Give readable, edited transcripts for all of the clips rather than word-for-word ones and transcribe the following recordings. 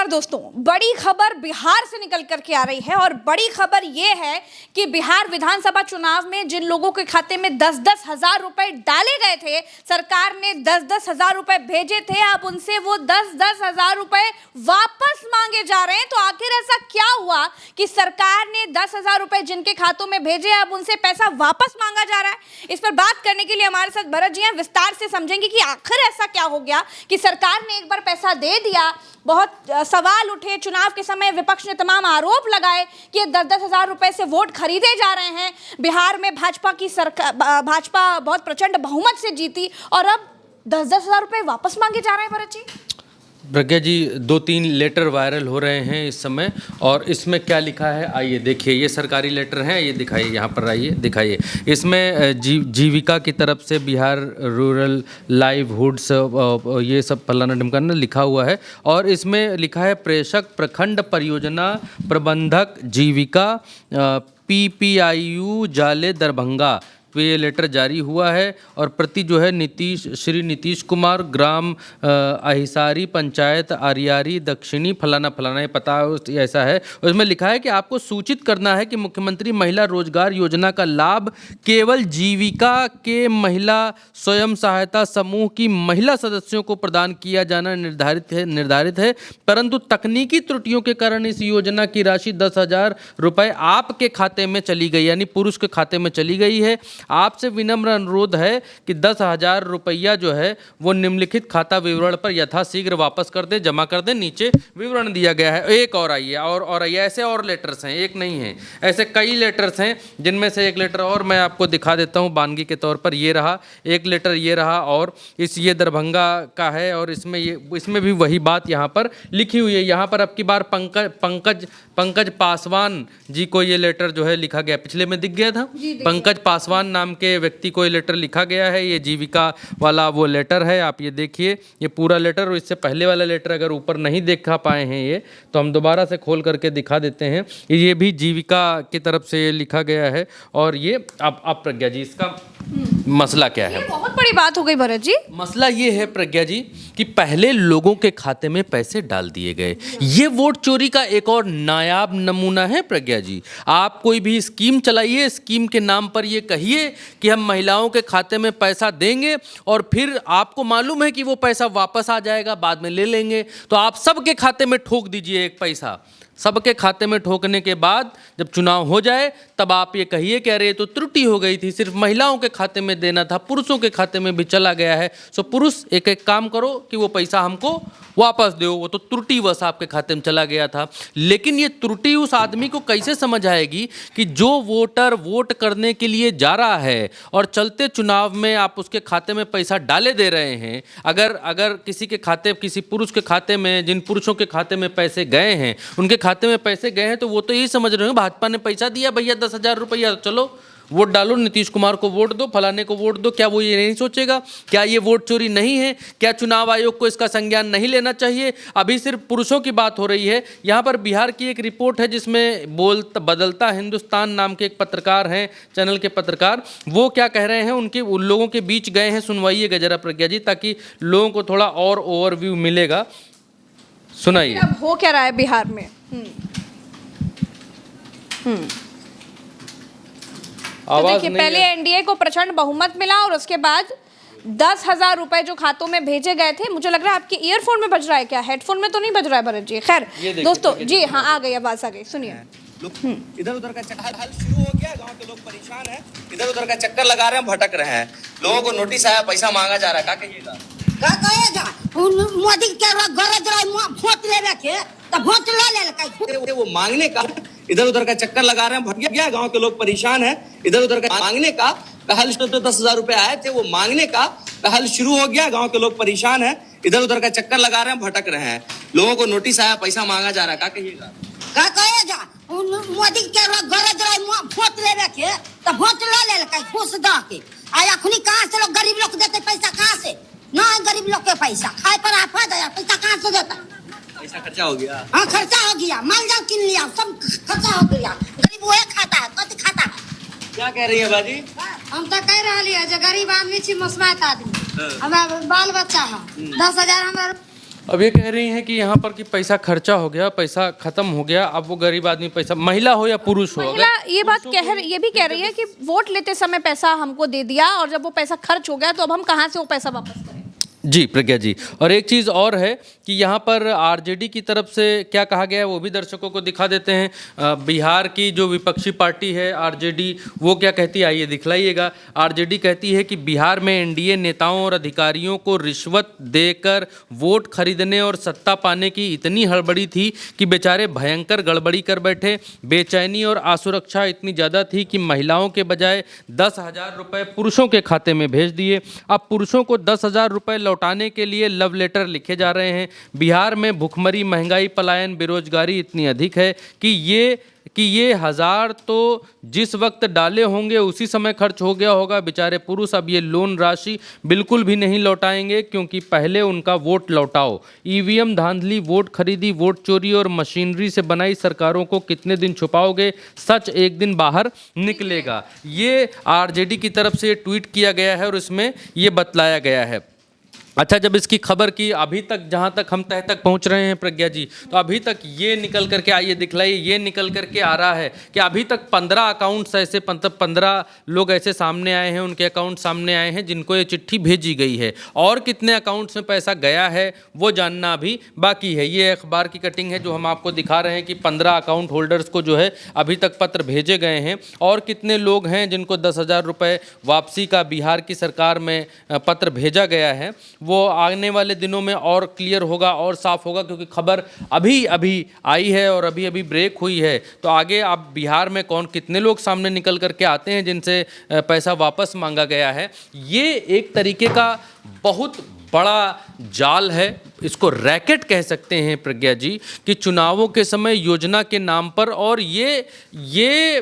नमस्कार दोस्तों, बड़ी खबर बिहार से निकल करके आ रही है और बड़ी खबर यह है कि बिहार विधानसभा चुनाव में जिन लोगों के खाते में 10-10 हजार रुपए डाले गए थे, सरकार ने 10-10 हजार रुपए भेजे थे, अब उनसे वो 10-10 हजार रुपए वापस मांगे जा रहे हैं। तो आखिर ऐसा क्या हुआ कि सरकार ने 10 हजार रुपए जिनके खातों में भेजे, अब उनसे पैसा वापस मांगा जा रहा है? इस पर बात करने के लिए हमारे साथ भरत जी हैं, विस्तार से समझेंगे कि आखिर ऐसा क्या हो गया कि सरकार ने एक बार पैसा दे दिया, बहुत सवाल उठे, चुनाव के समय विपक्ष ने तमाम आरोप लगाए कि 10-10 हजार रुपए से वोट खरीदे जा रहे हैं। बिहार में भाजपा की सरकार, भाजपा बहुत प्रचंड बहुमत से जीती और अब 10-10 हजार रुपए वापस मांगे जा रहे हैं। भरत जी, प्रज्ञा जी, 2-3 लेटर वायरल हो रहे हैं इस समय, और इसमें क्या लिखा है आइए देखिए। ये सरकारी लेटर हैं, ये दिखाइए, यहाँ पर आइए दिखाइए। इसमें जीविका की तरफ से बिहार रूरल लाइवहुड्स ये सब फलाना ढिमकाना लिखा हुआ है, और इसमें लिखा है प्रेषक प्रखंड परियोजना प्रबंधक जीविका PPIU जाले दरभंगा। तो ये लेटर जारी हुआ है और प्रति जो है श्री नीतीश कुमार, ग्राम अहिसारी, पंचायत आरियारी दक्षिणी फलाना फलाना, ये पता ऐसा है। उसमें लिखा है कि आपको सूचित करना है कि मुख्यमंत्री महिला रोजगार योजना का लाभ केवल जीविका के महिला स्वयं सहायता समूह की महिला सदस्यों को प्रदान किया जाना निर्धारित है, परंतु तकनीकी त्रुटियों के कारण इस योजना की राशि 10,000 रुपये आपके खाते में चली गई, यानी पुरुष के खाते में चली गई है। आपसे विनम्र अनुरोध है कि 10,000 रुपया जो है वो निम्नलिखित खाता विवरण पर यथाशीघ्र वापस कर दे, जमा कर दे। नीचे विवरण दिया गया है। एक और आइए, और आइए, ऐसे और लेटर्स हैं, एक नहीं है, ऐसे कई लेटर्स हैं, जिनमें से एक लेटर और मैं आपको दिखा देता हूं बानगी के तौर पर। ये रहा एक लेटर, ये रहा, और ये दरभंगा का है, और इसमें भी वही बात यहाँ पर लिखी हुई है। यहाँ पर अब की बार पंकज पासवान जी को ये लेटर जो है लिखा गया, पिछले में दिख गया था, पंकज पासवान नाम के व्यक्ति को ये लेटर लिखा गया है। ये जीविका वाला वो लेटर है, आप ये देखिए, ये पूरा लेटर। और इससे पहले वाला लेटर अगर ऊपर नहीं देखा पाए हैं ये, तो हम दोबारा से खोल करके दिखा देते हैं। ये भी जीविका की तरफ से लिखा गया है। और ये अब प्रज्ञा जी, इसका मसला क्या है? बहुत बड़ी बात हो गई भरत जी। मसला ये है प्रज्ञा जी कि पहले लोगों के खाते में पैसे डाल दिए गए। ये वोट चोरी का एक और नायाब नमूना है प्रज्ञा जी। आप कोई भी स्कीम चलाइए, स्कीम के नाम पर ये कहिए कि हम महिलाओं के खाते में पैसा देंगे, और फिर आपको मालूम है कि वो पैसा वापस आ जाएगा, बाद में ले लेंगे, तो आप सबके खाते में ठोक दीजिए एक पैसा। सबके खाते में ठोकने के बाद जब चुनाव हो जाए तब आप ये कहिए कि अरे तो त्रुटि हो गई थी, सिर्फ महिलाओं के खाते में देना था, पुरुषों के खाते में भी चला गया है। सो पुरुष एक काम करो कि वो पैसा हमको वापस दो, वो तो त्रुटिवश आपके खाते में चला गया था। लेकिन ये त्रुटि उस आदमी को कैसे समझ आएगी कि जो वोटर वोट करने के लिए जा रहा है और चलते चुनाव में आप उसके खाते में पैसा डाले दे रहे हैं। अगर किसी के खाते, किसी पुरुष के खाते में, जिन पुरुषों के खाते में पैसे गए हैं, उनके खाते में पैसे गए हैं, तो वो तो यही समझ रहे हो भाजपा ने पैसा दिया भैया 10,000 रुपया, चलो वोट डालो, नीतीश कुमार को वोट दो, फलाने को वोट दो। क्या वो ये नहीं सोचेगा? क्या ये वोट चोरी नहीं है? क्या चुनाव आयोग को इसका संज्ञान नहीं लेना चाहिए? अभी सिर्फ पुरुषों की बात हो रही है। यहाँ पर बिहार की एक रिपोर्ट है जिसमें बदलता हिंदुस्तान नाम के एक पत्रकार हैं, चैनल के पत्रकार, वो क्या कह रहे हैं, उन लोगों के बीच गए हैं। सुनवाइएगा जरा प्रज्ञा जी, ताकि लोगों को थोड़ा और ओवरव्यू मिलेगा। सुनाइए अब हो क्या रहा है बिहार में। देखिए, पहले एनडीए को प्रचंड बहुमत मिला और उसके बाद 10,000 रुपए जो खातों में भेजे गए थे। मुझे लग रहा है आपके ईयरफोन में बज रहा है क्या? हेडफोन में तो नहीं बज रहा है भरत जी? खैर दोस्तों जी, हाँ आ गई, आवाज आ गई, सुनिए। इधर उधर का चक्कर हल शुरू हो गया, गांव के लोग परेशान हैं, इधर उधर का चक्कर लगा रहे हैं, भटक रहे हैं, लोगों को नोटिस आया, पैसा मांगा जा रहा है, क्या कहिएगा? क्या कहेगा? मोदी के गरज रहा वोट ले रखे तो वोट ले वो मांगने का, इधर उधर का चक्कर लगा रहे हैं, भटक गया, गांव के लोग परेशान हैं, इधर उधर का मांगने का हल। तो 10,000 रुपए आए थे, वो मांगने का हल शुरू हो गया, गांव के लोग परेशान हैं, इधर उधर का चक्कर लगा रहे हैं, भटक रहे हैं, लोगों को नोटिस आया, पैसा मांगा जा रहा है, क्या कहिएगा? क्या कहेगा? मोदी के गरज रहा वोट ले रखे तो वोट ले घूस दा के। अखनी कहाँ से लोग गरीब लोग देते पैसा? कहाँ से? ना गरीब लोग के पैसा खाए पर आफत है, पैसा कहाँ से देता? पैसा खर्चा हो गया। हाँ, खर्चा हो गया, माल जाल किन लिया, सब खर्चा हो गया। गरीब वही खाता है, कति खाता है। क्या कह रही है बाजी? हम तो कह रही है, जो गरीब आदमी छी, मसमात आदमी, हमारा बाल बच्चा है, 10,000 हमारे अब ये कह रही हैं कि यहाँ पर कि पैसा खर्चा हो गया, पैसा खत्म हो गया, अब वो गरीब आदमी पैसा, महिला हो या पुरुष हो, महिला ये बात ये भी कह रही है कि वोट लेते समय पैसा हमको दे दिया और जब वो पैसा खर्च हो गया तो अब हम कहाँ से वो पैसा वापस करें। जी प्रज्ञा जी, और एक चीज़ और है कि यहाँ पर आरजेडी की तरफ से क्या कहा गया है वो भी दर्शकों को दिखा देते हैं। बिहार की जो विपक्षी पार्टी है आरजेडी, वो क्या कहती है आइए दिखलाइएगा। आरजेडी कहती है कि बिहार में एनडीए नेताओं और अधिकारियों को रिश्वत देकर वोट खरीदने और सत्ता पाने की इतनी हड़बड़ी थी कि बेचारे भयंकर गड़बड़ी कर बैठे। बेचैनी और असुरक्षा इतनी ज़्यादा थी कि महिलाओं के बजाय 10,000 रुपये पुरुषों के खाते में भेज दिए। अब पुरुषों को 10,000 रुपये लौटाने के लिए लव लेटर लिखे जा रहे हैं। बिहार में भुखमरी, महंगाई, पलायन, बेरोजगारी इतनी अधिक है कि ये 1,000 तो जिस वक्त डाले होंगे उसी समय खर्च हो गया होगा। बेचारे पुरुष अब ये लोन राशि बिल्कुल भी नहीं लौटाएंगे, क्योंकि पहले उनका वोट लौटाओ। ईवीएम धांधली, वोट खरीदी, वोट चोरी और मशीनरी से बनाई सरकारों को कितने दिन छुपाओगे, सच एक दिन बाहर निकलेगा। ये आरजेडी की तरफ से ट्वीट किया गया है और इसमें ये बतलाया गया है। अच्छा, जब इसकी खबर की अभी तक जहाँ तक हम तह तक पहुँच रहे हैं प्रज्ञा जी, तो अभी तक ये निकल करके आइए दिखलाइए, ये निकल करके आ रहा है कि अभी तक 15 अकाउंट्स ऐसे 15 लोग ऐसे सामने आए हैं, उनके अकाउंट सामने आए हैं जिनको ये चिट्ठी भेजी गई है। और कितने अकाउंट्स में पैसा गया है वो जानना अभी बाकी है। ये अखबार की कटिंग है जो हम आपको दिखा रहे हैं कि 15 अकाउंट होल्डर्स को जो है अभी तक पत्र भेजे गए हैं। और कितने लोग हैं जिनको 10,000 रुपये वापसी का बिहार की सरकार में पत्र भेजा गया है, वो आने वाले दिनों में और क्लियर होगा और साफ होगा, क्योंकि खबर अभी अभी आई है और अभी अभी ब्रेक हुई है। तो आगे आप बिहार में कौन कितने लोग सामने निकल करके आते हैं जिनसे पैसा वापस मांगा गया है। ये एक तरीके का बहुत बड़ा जाल है, इसको रैकेट कह सकते हैं प्रज्ञा जी, कि चुनावों के समय योजना के नाम पर, और ये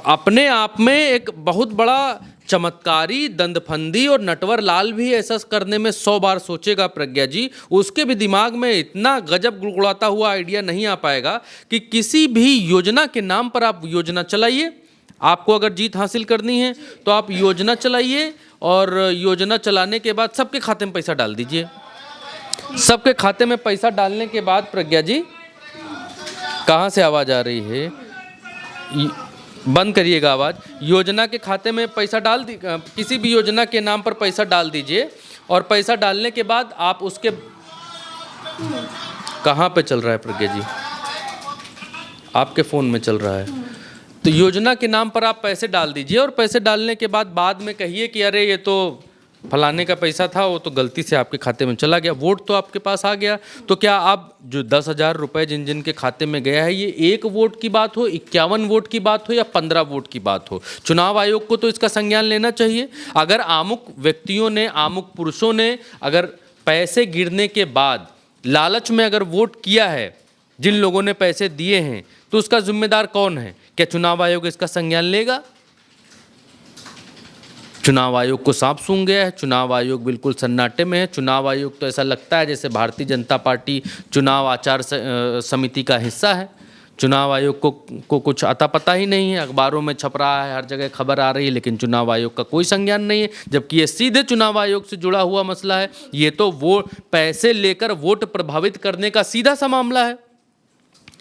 अपने आप में एक बहुत बड़ा चमत्कारी दंदफंदी, और नटवर लाल भी ऐसा करने में 100 बार सोचेगा प्रज्ञा जी, उसके भी दिमाग में इतना गजब गुड़गुड़ाता हुआ आइडिया नहीं आ पाएगा कि किसी भी योजना के नाम पर आप योजना चलाइए। आपको अगर जीत हासिल करनी है तो आप योजना चलाइए, और योजना चलाने के बाद सबके खाते में पैसा डाल दीजिए। सबके खाते में पैसा डालने के बाद प्रज्ञा जी, कहाँ से आवाज़ आ रही है, बंद करिएगा आवाज़। योजना के खाते में पैसा डाल दी, किसी भी योजना के नाम पर पैसा डाल दीजिए, और पैसा डालने के बाद आप उसके कहाँ पे चल रहा है प्रज्ञा जी, आपके फ़ोन में चल रहा है। तो योजना के नाम पर आप पैसे डाल दीजिए, और पैसे डालने के बाद में कहिए कि अरे ये तो फलाने का पैसा था, वो तो गलती से आपके खाते में चला गया, वोट तो आपके पास आ गया। तो क्या आप जो 10,000 रुपये जिन जिन के खाते में गया है, ये 1 वोट की बात हो, 51 वोट की बात हो या 15 वोट की बात हो, चुनाव आयोग को तो इसका संज्ञान लेना चाहिए। अगर आमुक व्यक्तियों ने, आमुक पुरुषों ने अगर पैसे गिरने के बाद लालच में अगर वोट किया है, जिन लोगों ने पैसे दिए हैं, तो उसका जिम्मेदार कौन है? क्या चुनाव आयोग इसका संज्ञान लेगा? चुनाव आयोग को सांप सूंघ गया है, चुनाव आयोग बिल्कुल सन्नाटे में है। चुनाव आयोग तो ऐसा लगता है जैसे भारतीय जनता पार्टी चुनाव आचार समिति का हिस्सा है। चुनाव आयोग को कुछ अता पता ही नहीं है, अखबारों में छप रहा है, हर जगह खबर आ रही है, लेकिन चुनाव आयोग का कोई संज्ञान नहीं है, जबकि ये सीधे चुनाव आयोग से जुड़ा हुआ मसला है। ये तो वो पैसे लेकर वोट प्रभावित करने का सीधा सा मामला है,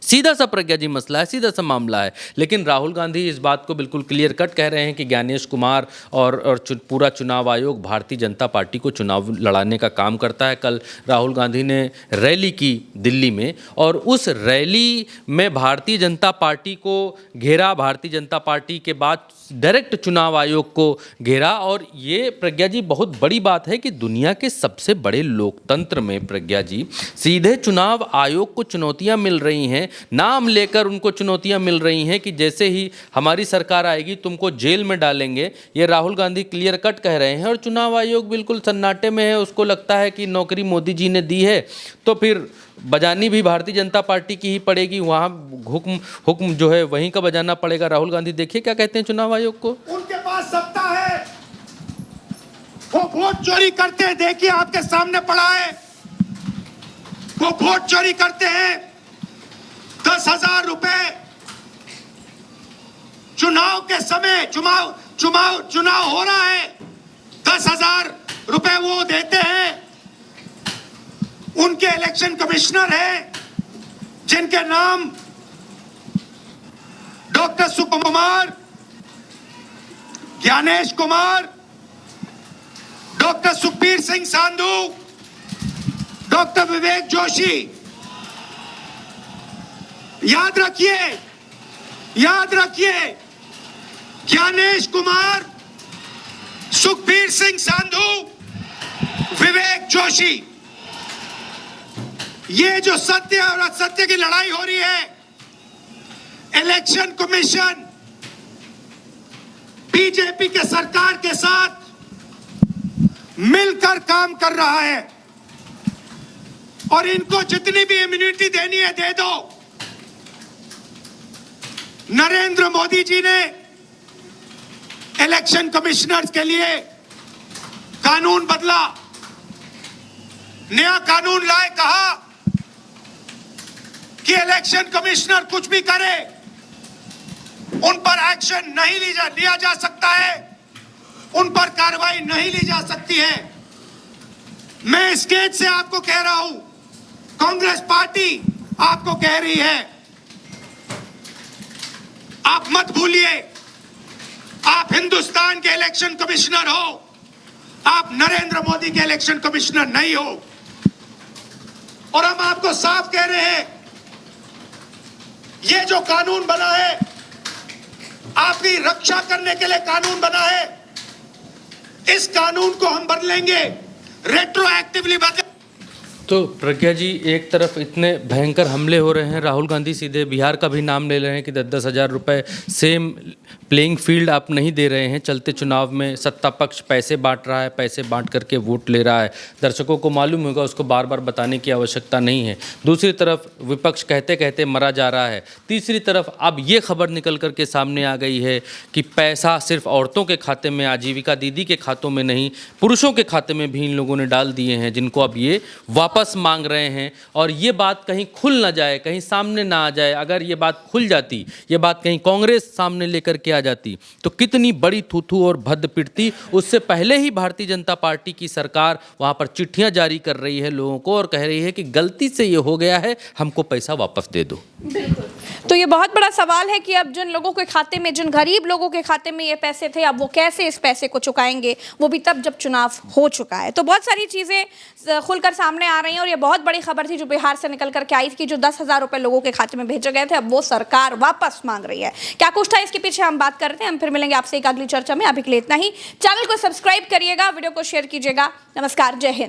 सीधा सा प्रज्ञा जी मसला है, सीधा सा मामला है। लेकिन राहुल गांधी इस बात को बिल्कुल क्लियर कट कह रहे हैं कि ज्ञानेश कुमार और पूरा चुनाव आयोग भारतीय जनता पार्टी को चुनाव लड़ाने का काम करता है। कल राहुल गांधी ने रैली की दिल्ली में, और उस रैली में भारतीय जनता पार्टी को घेरा, भारतीय जनता पार्टी के बाद डायरेक्ट चुनाव आयोग को घेरा। और ये प्रज्ञा जी बहुत बड़ी बात है कि दुनिया के सबसे बड़े लोकतंत्र में प्रज्ञा जी सीधे चुनाव आयोग को चुनौतियां मिल रही हैं, नाम लेकर उनको चुनौतियां मिल रही हैं कि जैसे ही हमारी सरकार आएगी तुमको जेल में डालेंगे। ये राहुल गांधी क्लियर कट कह रहे हैं, और चुनाव आयोग बिल्कुल सन्नाटे में है। उसको लगता है कि नौकरी मोदी जी ने दी है तो फिर बजानी भी भारतीय जनता पार्टी की ही पड़ेगी, वहाँ हुक्म जो है वहीं का बजाना पड़ेगा। राहुल गांधी देखिए क्या कहते हैं चुनाव आयोग को। उनके पास सत्ता है, वो वोट चोरी करते हैं, देखिए आपके सामने पड़ा है, वो वोट चोरी करते हैं। 10,000 रुपए चुनाव के समय, चुनाव हो रहा है, 10,000 रुपए वो देते हैं। उनके इलेक्शन कमिश्नर हैं जिनके नाम डॉक्टर सुकुमार, ज्ञानेश कुमार, डॉक्टर सुखबीर सिंह सांधू, डॉक्टर विवेक जोशी। याद रखिए, ज्ञानेश कुमार, सुखबीर सिंह सांधू, विवेक जोशी, ये जो सत्य और असत्य की लड़ाई हो रही है, इलेक्शन कमीशन बीजेपी के सरकार के साथ मिलकर काम कर रहा है और इनको जितनी भी इम्यूनिटी देनी है दे दो। नरेंद्र मोदी जी ने इलेक्शन कमिश्नर्स के लिए कानून बदला, नया कानून लाए, कहा कि इलेक्शन कमिश्नर कुछ भी करे उन पर एक्शन नहीं लिया जा सकता है, उन पर कार्रवाई नहीं ली जा सकती है। मैं इस स्टेज से आपको कह रहा हूं, कांग्रेस पार्टी आपको कह रही है, आप मत भूलिए, आप हिंदुस्तान के इलेक्शन कमिश्नर हो, आप नरेंद्र मोदी के इलेक्शन कमिश्नर नहीं हो। और हम आपको साफ कह रहे हैं, ये जो कानून बना है, आपकी रक्षा करने के लिए कानून बना है, इस कानून को हम बदलेंगे, रेट्रोएक्टिवली बदलेंगे। तो प्रज्ञा जी, एक तरफ इतने भयंकर हमले हो रहे हैं, राहुल गांधी सीधे बिहार का भी नाम ले रहे हैं कि 10-10 हज़ार रुपये सेम प्लेइंग फील्ड आप नहीं दे रहे हैं। चलते चुनाव में सत्ता पक्ष पैसे बांट रहा है, पैसे बांट करके वोट ले रहा है। दर्शकों को मालूम होगा, उसको बार बार बताने की आवश्यकता नहीं है। दूसरी तरफ विपक्ष कहते कहते मरा जा रहा है। तीसरी तरफ अब ये खबर निकल करके सामने आ गई है कि पैसा सिर्फ औरतों के खाते में, आजीविका दीदी के खातों में नहीं, पुरुषों के खाते में भी इन लोगों ने डाल दिए हैं, जिनको अब ये वापस मांग रहे हैं। और ये बात कहीं खुल ना जाए, कहीं सामने ना आ जाए। अगर ये बात खुल जाती, ये बात कहीं कांग्रेस सामने लेकर के आ जाती, तो कितनी बड़ी थूथू और भद्द पिटती। उससे पहले ही भारतीय जनता पार्टी की सरकार वहाँ पर चिट्ठियाँ जारी कर रही है लोगों को और कह रही है कि गलती से ये हो गया है, हमको पैसा वापस दे दो। बिल्कुल। तो ये बहुत बड़ा सवाल है कि अब जिन लोगों के खाते में, जिन गरीब लोगों के खाते में ये पैसे थे, अब वो कैसे इस पैसे को चुकाएंगे, वो भी तब जब चुनाव हो चुका है। तो बहुत सारी चीज़ें खुलकर सामने आ रही हैं और ये बहुत बड़ी खबर थी जो बिहार से निकल करके आई थी कि जो 10,000 रुपये लोगों के खाते में भेजे गए थे, अब वो सरकार वापस मांग रही है। क्या कुछ था इसके पीछे, हम बात करते हैं। हम फिर मिलेंगे आपसे एक अगली चर्चा में। अभी के लिए इतना ही। चैनल को सब्सक्राइब करिएगा, वीडियो को शेयर कीजिएगा। नमस्कार, जय हिंद।